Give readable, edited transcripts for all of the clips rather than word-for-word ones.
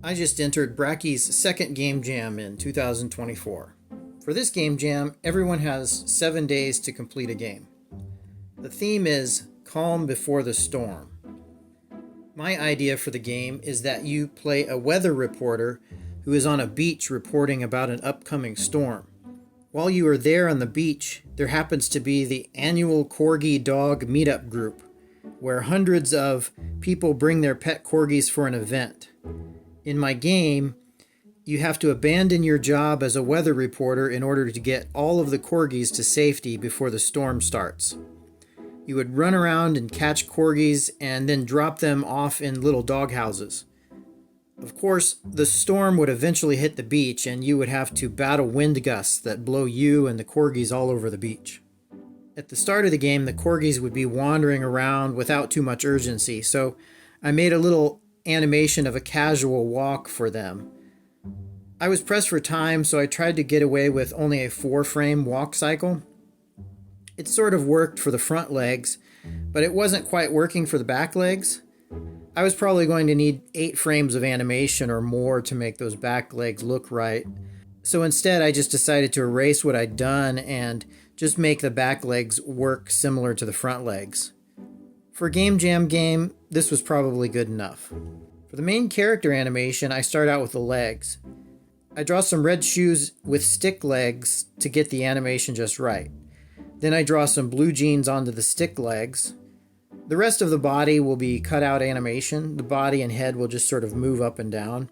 I just entered Brackey's second game jam in 2024. For this game jam, everyone has 7 days to complete a game. The theme is Calm Before the Storm. My idea for the game is that you play a weather reporter who is on a beach reporting about an upcoming storm. While you are there on the beach, there happens to be the annual corgi dog meetup group, where hundreds of people bring their pet corgis for an event. In my game, you have to abandon your job as a weather reporter in order to get all of the corgis to safety before the storm starts. You would run around and catch corgis and then drop them off in little dog houses. Of course, the storm would eventually hit the beach and you would have to battle wind gusts that blow you and the corgis all over the beach. At the start of the game, the corgis would be wandering around without too much urgency, so I made a little animation of a casual walk for them. I was pressed for time, so I tried to get away with only a 4-frame walk cycle. It sort of worked for the front legs, but it wasn't quite working for the back legs. I was probably going to need 8 frames of animation or more to make those back legs look right. So instead, I just decided to erase what I'd done and just make the back legs work similar to the front legs. For a game jam game, this was probably good enough. For the main character animation, I start out with the legs. I draw some red shoes with stick legs to get the animation just right. Then I draw some blue jeans onto the stick legs. The rest of the body will be cutout animation. The body and head will just sort of move up and down.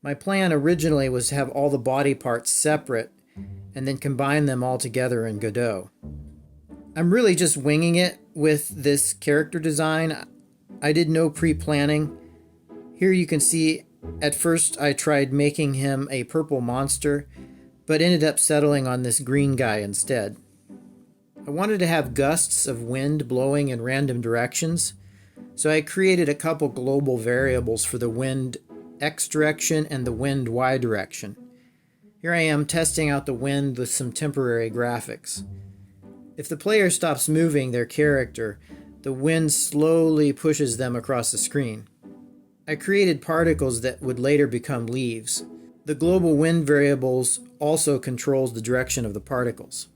My plan originally was to have all the body parts separate and then combine them all together in Godot. I'm really just winging it with this character design. I did no pre-planning. Here you can see at first I tried making him a purple monster, but ended up settling on this green guy instead. I wanted to have gusts of wind blowing in random directions, so I created a couple global variables for the wind X direction and the wind Y direction. Here I am testing out the wind with some temporary graphics. If the player stops moving their character, the wind slowly pushes them across the screen. I created particles that would later become leaves. The global wind variables also controls the direction of the particles.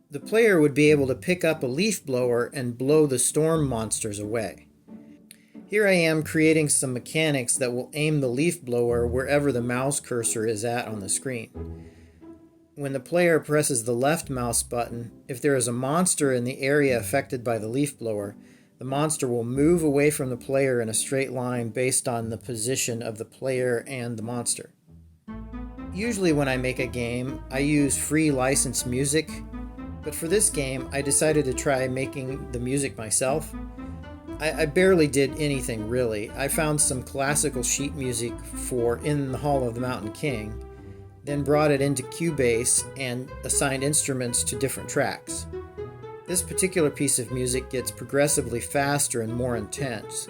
The player would be able to pick up a leaf blower and blow the storm monsters away. Here I am creating some mechanics that will aim the leaf blower wherever the mouse cursor is at on the screen. When the player presses the left mouse button, if there is a monster in the area affected by the leaf blower, the monster will move away from the player in a straight line based on the position of the player and the monster. Usually when I make a game, I use free licensed music, but for this game, I decided to try making the music myself. I barely did anything really. I found some classical sheet music for In the Hall of the Mountain King, then brought it into Cubase and assigned instruments to different tracks. This particular piece of music gets progressively faster and more intense,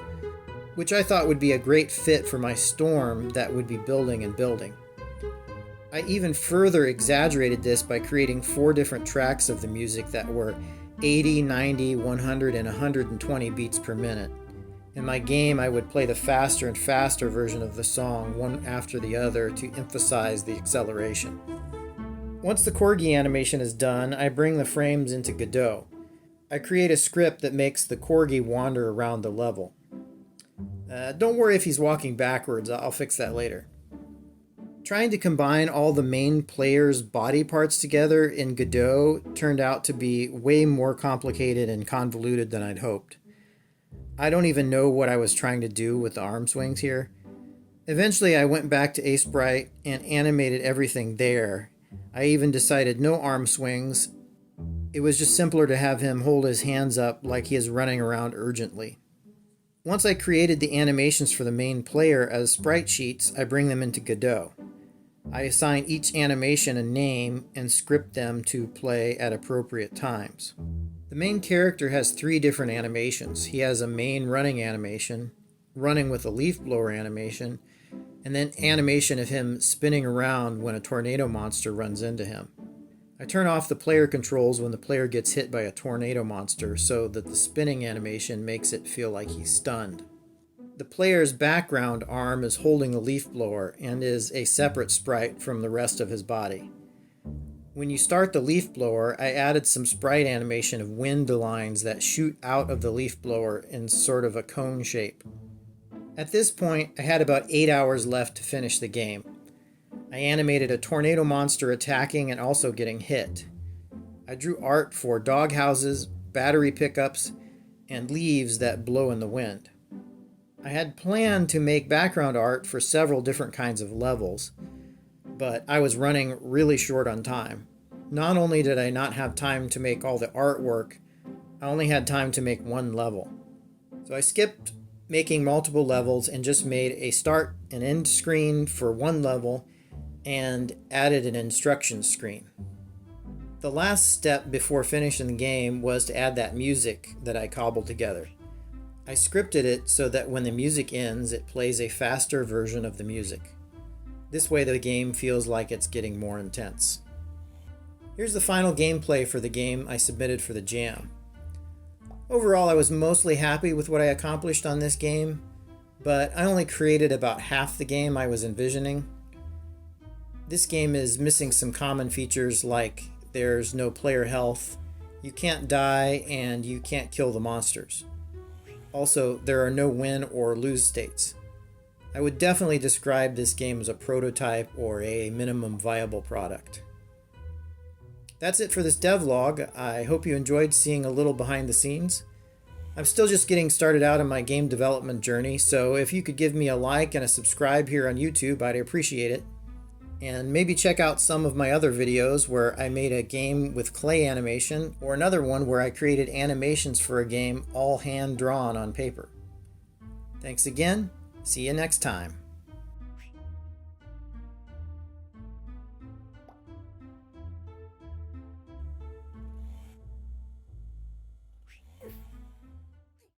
which I thought would be a great fit for my storm that would be building and building. I even further exaggerated this by creating 4 different tracks of the music that were 80, 90, 100, and 120 beats per minute. In my game, I would play the faster and faster version of the song, one after the other, to emphasize the acceleration. Once the corgi animation is done, I bring the frames into Godot. I create a script that makes the corgi wander around the level. Don't worry if he's walking backwards, I'll fix that later. Trying to combine all the main player's body parts together in Godot turned out to be way more complicated and convoluted than I'd hoped. I don't even know what I was trying to do with the arm swings here. Eventually I went back to Aseprite and animated everything there. I even decided no arm swings. It was just simpler to have him hold his hands up like he is running around urgently. Once I created the animations for the main player as sprite sheets, I bring them into Godot. I assign each animation a name and script them to play at appropriate times. The main character has 3 different animations. He has a main running animation, running with a leaf blower animation, and then animation of him spinning around when a tornado monster runs into him. I turn off the player controls when the player gets hit by a tornado monster so that the spinning animation makes it feel like he's stunned. The player's background arm is holding a leaf blower and is a separate sprite from the rest of his body. When you start the leaf blower, I added some sprite animation of wind lines that shoot out of the leaf blower in sort of a cone shape. At this point, I had about 8 hours left to finish the game. I animated a tornado monster attacking and also getting hit. I drew art for doghouses, battery pickups, and leaves that blow in the wind. I had planned to make background art for several different kinds of levels, but I was running really short on time. Not only did I not have time to make all the artwork, I only had time to make one level. So I skipped making multiple levels and just made a start and end screen for one level and added an instructions screen. The last step before finishing the game was to add that music that I cobbled together. I scripted it so that when the music ends, it plays a faster version of the music. This way the game feels like it's getting more intense. Here's the final gameplay for the game I submitted for the jam. Overall, I was mostly happy with what I accomplished on this game, but I only created about half the game I was envisioning. This game is missing some common features like there's no player health, you can't die, and you can't kill the monsters. Also, there are no win or lose states. I would definitely describe this game as a prototype or a minimum viable product. That's it for this devlog. I hope you enjoyed seeing a little behind the scenes. I'm still just getting started out on my game development journey, so if you could give me a like and a subscribe here on YouTube, I'd appreciate it. And maybe check out some of my other videos where I made a game with clay animation, or another one where I created animations for a game all hand drawn on paper. Thanks again. See you next time.